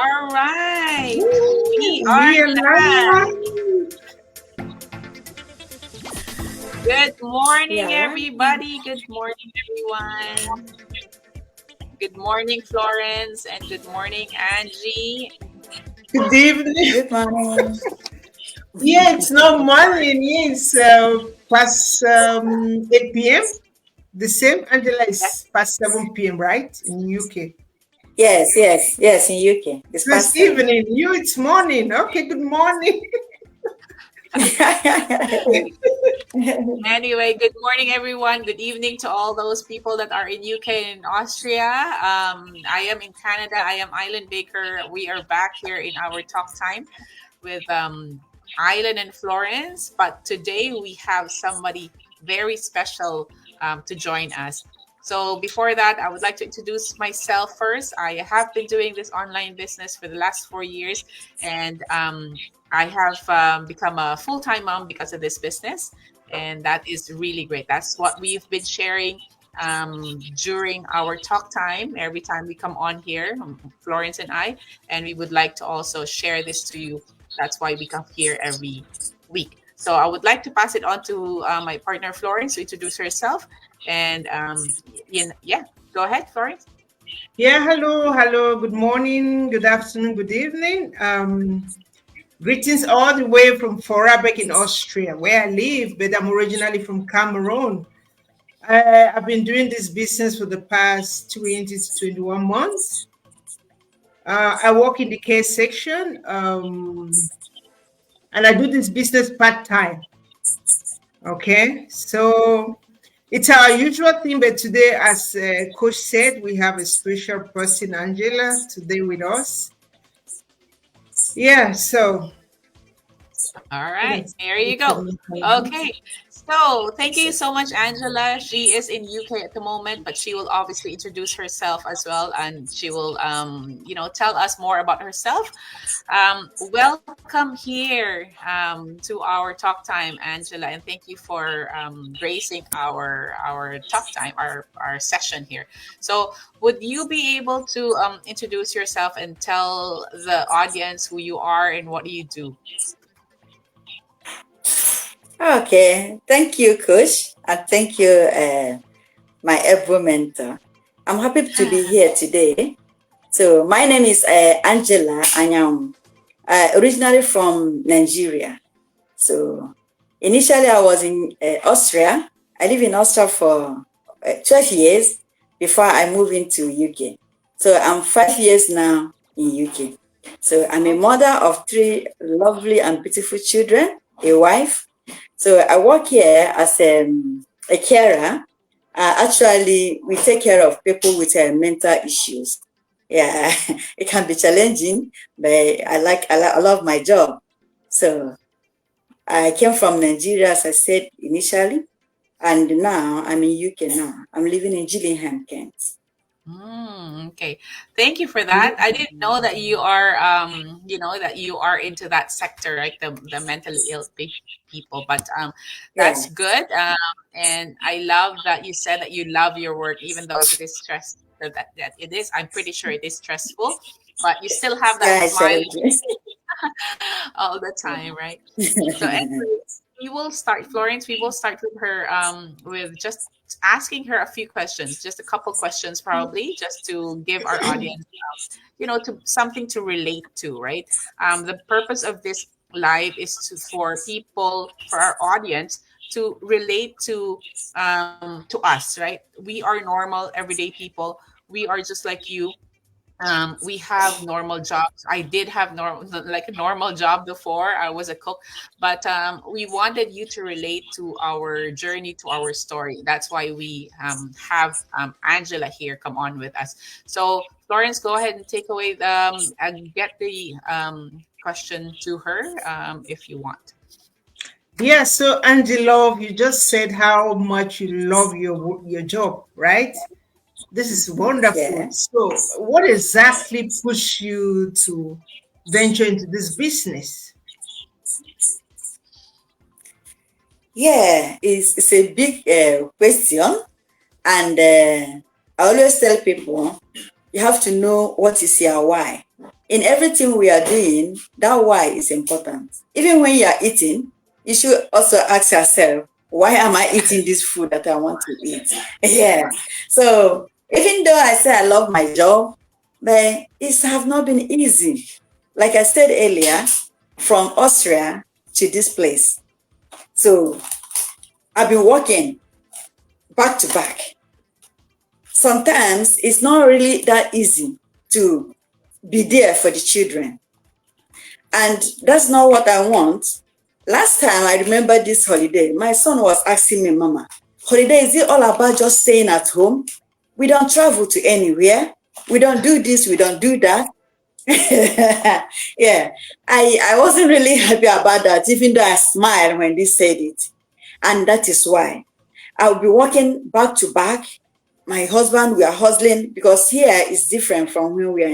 All right. We Woo, are we are live. live. Good morning, Yeah, right. everybody. Good morning, everyone. Good morning, Florence, and good morning, Angie. Good evening. Good morning. Yeah, it's not Good morning. morning. It's past 8 p.m. The same, Angela, Yeah. is past 7 p.m., right? In UK. Yes, in UK. It's So it's past seven. evening. You, it's morning. Okay, good morning. Anyway, good morning, everyone. Good evening to all those people that are in UK and Austria. I am in Canada. I am Island Baker. We are back here in our talk time with Island and Florence. But today we have somebody very special to join us. So before that, I would like to introduce myself first. I have been doing this online business for the last 4 years, and I have become a full-time mom because of this business, and that is really great. That's what we've been sharing during our talk time every time we come on here, Florence and I, and we would like to also share this to you. That's why we come here every week. So I would like to pass it on to my partner Florence to introduce herself. And yeah, go ahead, Florence. Yeah, hello. Good morning, good afternoon, good evening. Greetings all the way from Vorarlberg in Austria, where I live, but I'm originally from Cameroon. I've been doing this business for the past 20 to 21 months. I work in the care section, and I do this business part time. Okay, so it's our usual thing, but today, as Coach said, we have a special person, Angela, today with us. Yeah, so All right, let's there you go. Okay, so thank you so much, Angela. She is in UK at the moment, but she will obviously introduce herself as well, and she will, tell us more about herself. Welcome here to our talk time, Angela, and thank you for gracing our talk time, our session here. So, would you be able to introduce yourself and tell the audience who you are and what do you do? Okay, thank you, Coach, and thank you, my Ebro mentor. I'm happy to be here today. So my name is Angela, and I'm originally from Nigeria. So initially, I was in Austria. I lived in Austria for 12 years before I moved into UK. So I'm 5 years now in UK. So I'm a mother of three lovely and beautiful children, a wife. So I work here as a carer. Actually, we take care of people with mental issues. Yeah, it can be challenging, but I love my job. So I came from Nigeria, as I said initially, and now I'm in UK now. I'm living in Gillingham, Kent. Okay. Thank you for that. I didn't know that you are, that you are into that sector, right? The mentally ill people, but Yeah, that's good. And I love that you said that you love your work, even though it is stressful. That it is. I'm pretty sure it is stressful, but you still have that yeah, it's smile challenging. all the time, right? So, anyways, we will start, Florence. We will start with her, with just asking her a few questions, just a couple questions, probably, just to give our audience, to something to relate to, right? The purpose of this live is for people, for our audience, to relate to us, right? We are normal, everyday people. We are just like you. We have normal jobs. I did have like a normal job before. I was a cook, but we wanted you to relate to our journey, to our story. That's why we have Angela here come on with us. So Florence, go ahead and take away and get the question to her if you want. yeah, so Angela, you just said how much you love your job, right? This is wonderful. Yeah, So, what exactly pushed you to venture into this business? yeah, it's a big question, and I always tell people you have to know what is your why. in everything we are doing, that why is important. Even when you are eating, you should also ask yourself, why am I eating this food that I want to eat? Yeah. So even though I say I love my job, but it have not been easy. Like I said earlier, from Austria to this place. So I've been working back to back. Sometimes it's not really that easy to be there for the children. And that's not what I want. Last time I remember this holiday, my son was asking me, Mama, holiday, is it all about just staying at home? We don't travel to anywhere. We don't do this, we don't do that. Yeah, I wasn't really happy about that, even though I smiled when they said it. And that is why I'll be working back to back. My husband, we are hustling because here is different from when we are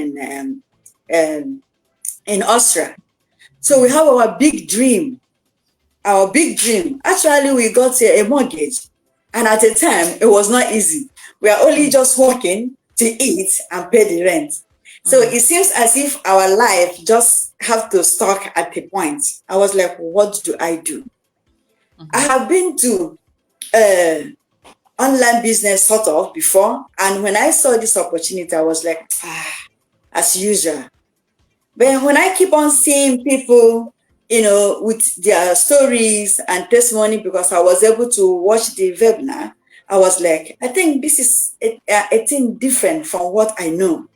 in Austria. So we have our big dream. Our big dream. Actually, we got a mortgage. And at the time, it was not easy. We are only just working to eat and pay the rent. So it seems as if our life just have to stop at a point. I was like, what do I do? I have been to online business sort of before. And when I saw this opportunity, I was like, as usual. But when I keep on seeing people, with their stories and testimony, because I was able to watch the webinar, I was like, I think this is a thing different from what I know.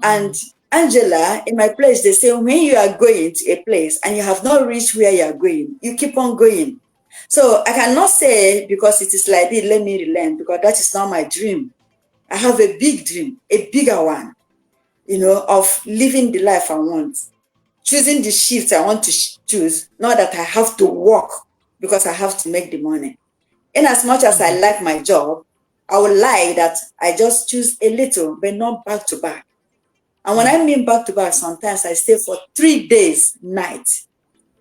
And Angela, in my place, they say, when you are going to a place and you have not reached where you are going, you keep on going. So I cannot say because it is like this, let me relent, because that is not my dream. I have a big dream, a bigger one, of living the life I want, choosing the shift I want to choose, not that I have to work because I have to make the money. In as much as I like my job, I would like that I just choose a little, but not back to back. And when I mean back to back, sometimes I stay for 3 days, night,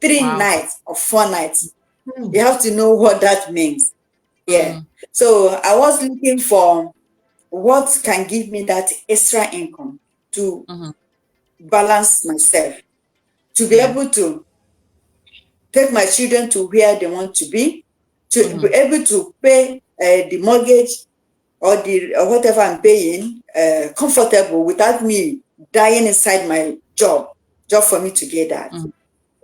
3 nights or 4 nights. You have to know what that means. Yeah. So I was looking for what can give me that extra income to balance myself, to be able to take my children to where they want to be able to pay the mortgage or whatever I'm paying comfortable without me dying inside my job for me to get that.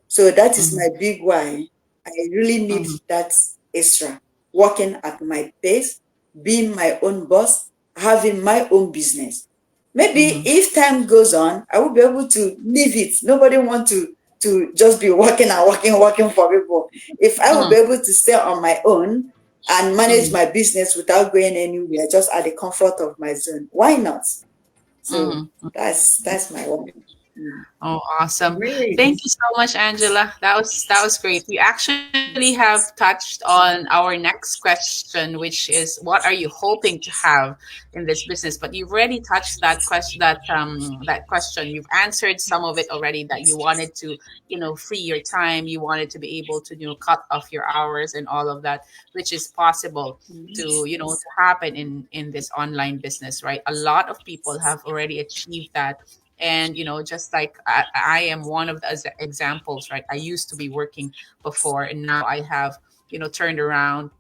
So that is my big why. I really need that extra, working at my pace, being my own boss, having my own business. Maybe if time goes on, I will be able to leave it. Nobody wants to just be working and working for people. If I will be able to stay on my own and manage my business without going anywhere, just at the comfort of my zone, why not? So that's my one. Oh, awesome. Great. Thank you so much, Angela. That was great. We actually have touched on our next question, which is what are you hoping to have in this business? But you've already touched that question. That question. You've answered some of it already. That you wanted to, free your time. You wanted to be able to, cut off your hours and all of that, which is possible to, to happen in this online business, right? A lot of people have already achieved that. And just like I am one of the examples, right? I used to be working before, and now I have turned around,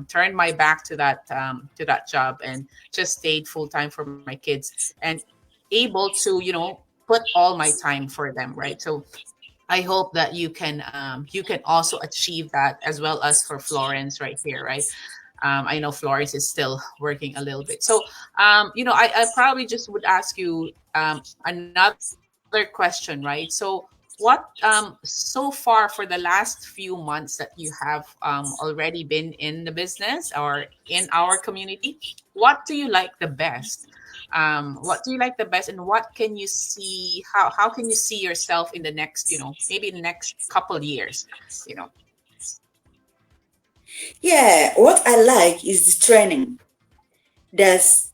turned my back to that job, and just stayed full time for my kids, and able to put all my time for them, right? So I hope that you can also achieve that, as well as for Florence right here, right? I know Florence is still working a little bit. So, I probably just would ask you another question, right? So, what so far for the last few months that you have already been in the business or in our community, what do you like the best? What do you like the best, and what can you see? How can you see yourself in the next, maybe in the next couple years, Yeah, what I like is the training. There's,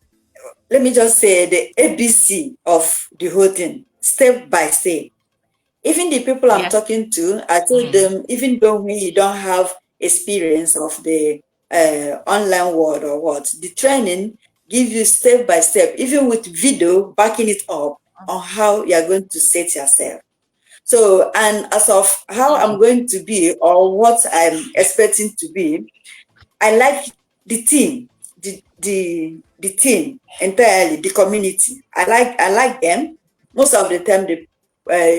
let me just say, the ABC of the whole thing, step by step. Even the people I'm talking to, I told them, even though when you don't have experience of the online world or what, the training gives you step by step, even with video backing it up. on how you are going to set yourself. So, and as of how I'm going to be or what I'm expecting to be, I like the team, the team entirely, the community. I like them. Most of the time,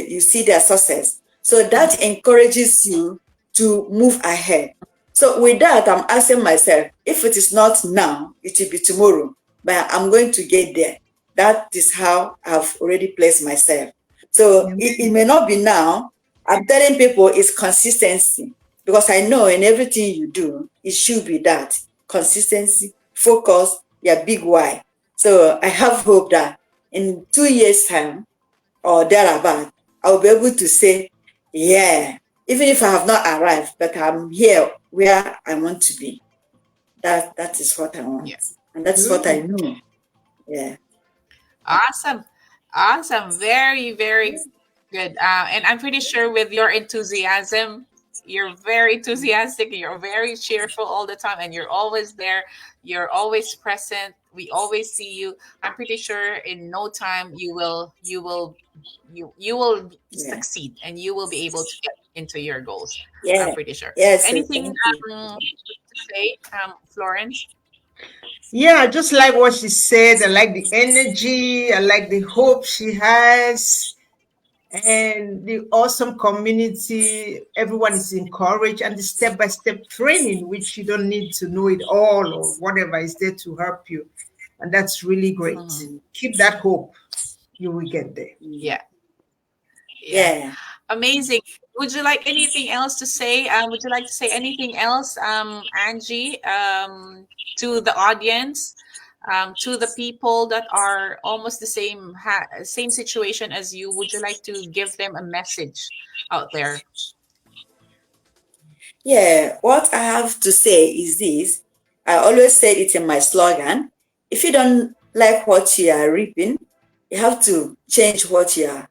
you see their success. So that encourages you to move ahead. So with that, I'm asking myself, if it is not now, it will be tomorrow, but I'm going to get there. That is how I've already placed myself. So it may not be now. I'm telling people it's consistency, because I know in everything you do, it should be that consistency, focus, your big why. So I have hope that in 2 years' time or thereabout, I'll be able to say, yeah, even if I have not arrived, but I'm here where I want to be. That is what I want. Yes. And that's what I know. Yeah. Awesome. Awesome. Very, very good. And I'm pretty sure with your enthusiasm, you're very enthusiastic, you're very cheerful all the time, and you're always there, you're always present. We always see you. I'm pretty sure in no time you will succeed, and you will be able to get into your goals. Yeah. I'm pretty sure. Yes. Anything to say, Florence? Yeah, just like what she said. I like the energy. I like the hope she has, and the awesome community. Everyone is encouraged, and the step-by-step training, which you don't need to know it all or whatever, is there to help you, and that's really great. Keep that hope. You will get there. Yeah. Amazing. Would you like anything else to say? Would you like to say anything else, Angie, to the audience, to the people that are almost the same situation as you? Would you like to give them a message out there? Yeah, what I have to say is this. I always say it in my slogan. If you don't like what you are reaping, you have to change what you are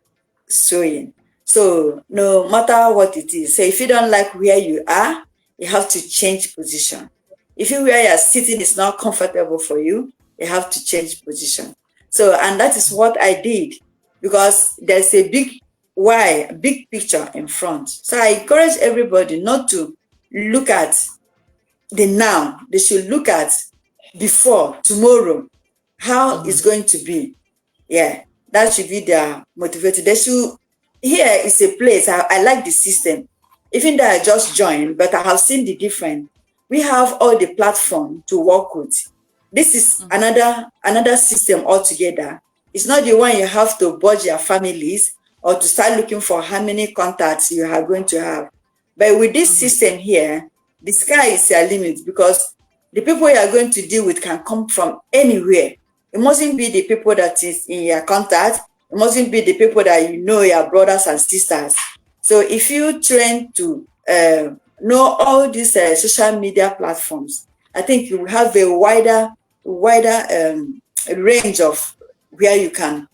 sowing. So no matter what it is, so if you don't like where you are, you have to change position. If where you're sitting is not comfortable for you, you have to change position. So, and that is what I did, because there's a big why, big picture in front. So I encourage everybody not to look at the now. They should look at before, tomorrow, how it's going to be. Yeah, that should be their motivator. They should, here is a place, I like the system. Even though I just joined, but I have seen the difference. We have all the platform to work with. This is another system altogether. It's not the one you have to budget your families or to start looking for how many contacts you are going to have. But with this system here, the sky is your limit, because the people you are going to deal with can come from anywhere. It mustn't be the people that is in your contact. It mustn't be the people that you know, your brothers and sisters. So if you train to know all these social media platforms, I think you will have a wider range of where you can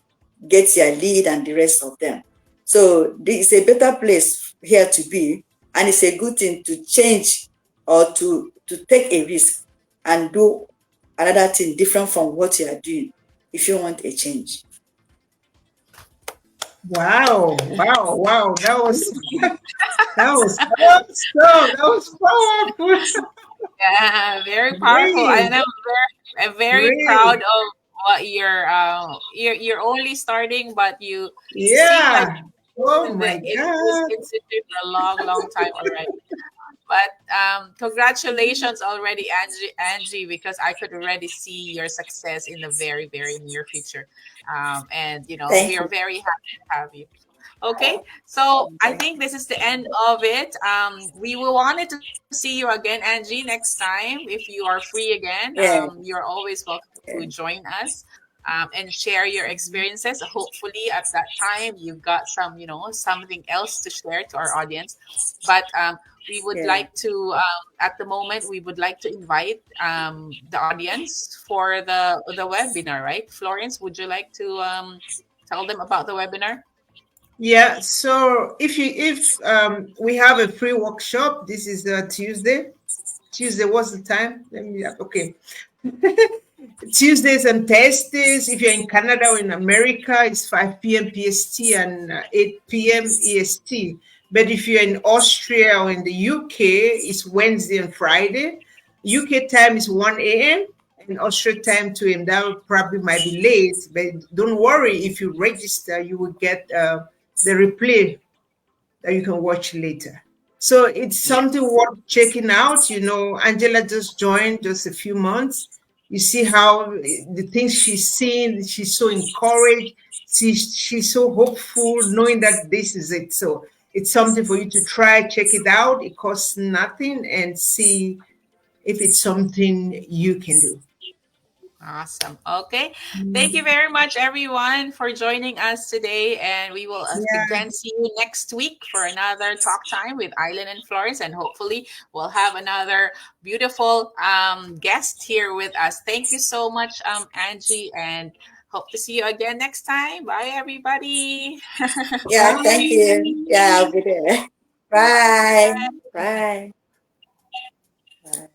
get your lead and the rest of them. So this is a better place here to be, and it's a good thing to change or to take a risk and do another thing different from what you are doing if you want a change. Wow. That was awesome. That was powerful. Yeah, very powerful. Great. And I'm very proud of what you're only starting, but you seem like oh my God. institute for a long time already. But congratulations already, Angie, because I could already see your success in the very, very near future. And we are very happy to have you. Okay, so I think this is the end of it. We will wanted to see you again, Angie, next time if you are free again. You're always welcome to join us and share your experiences. Hopefully, at that time, you got some, something else to share to our audience. But we would like to, at the moment, we would like to invite the audience for the webinar, right? Florence, would you like to tell them about the webinar? Yeah, so if we have a free workshop, this is Tuesday. What's the time? Okay. Tuesdays and Thursdays, if you're in Canada or in America, it's 5 p.m. PST and 8 p.m. EST. But if you're in Austria or in the UK, it's Wednesday and Friday. UK time is 1 a.m. and Austria time 2 a.m. That probably might be late, but don't worry. If you register, you will get the replay that you can watch later. So it's something worth checking out. You know, Angela just joined just a few months. You see how the things she's seen, she's so encouraged. She's so hopeful, knowing that this is it. So it's something for you to try, check it out. It costs nothing, and see if it's something you can do. Awesome. Okay. Thank you very much, everyone, for joining us today. And we will again see you next week for another talk time with Island and Florence. And hopefully, we'll have another beautiful guest here with us. Thank you so much, Angie. And hope to see you again next time. Bye, everybody. Yeah, thank you. Yeah, I'll be there. Bye. Bye. Bye.